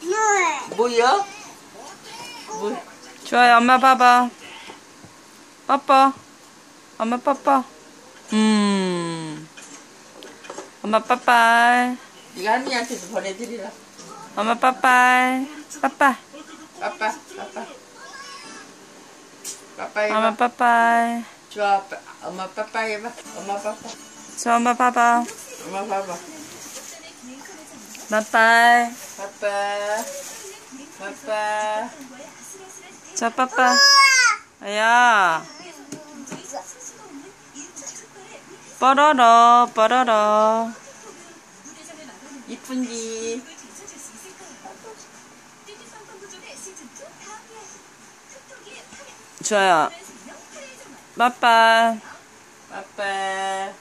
뭐야? 뭐야? 뭐? 좋아요. 엄마 봐봐. 뽀뽀. 엄마 뽀뽀. 엄마 빠빠이. 네가 할머니한테도 보내드리라. 엄마 빠빠이. 빠빠. 빠빠. 빠빠 해봐. 엄마 빠빠이. 좋아. 엄마 빠빠 해봐. 엄마 빠빠. 저 엄마 봐봐. 엄마 봐봐. 빠빠이. 빠빠. 빠빠. 저 빠빠. 야. 뽀로로 뽀로로. 이쁜지. 좋아요. 빠빠. 빠빠.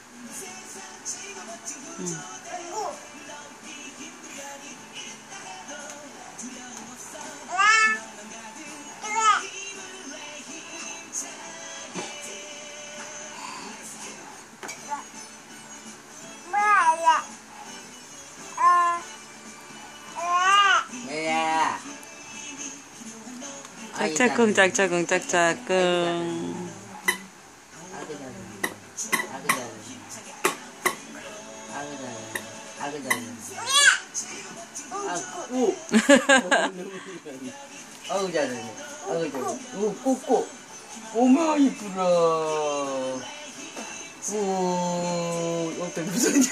뭐야? 짝짝꿍 짝짝꿍 짝짝꿍. 아우 잘하네. 아우 잘하네. 오 꼬꼬. 어머 이쁘라. 오 어때 무슨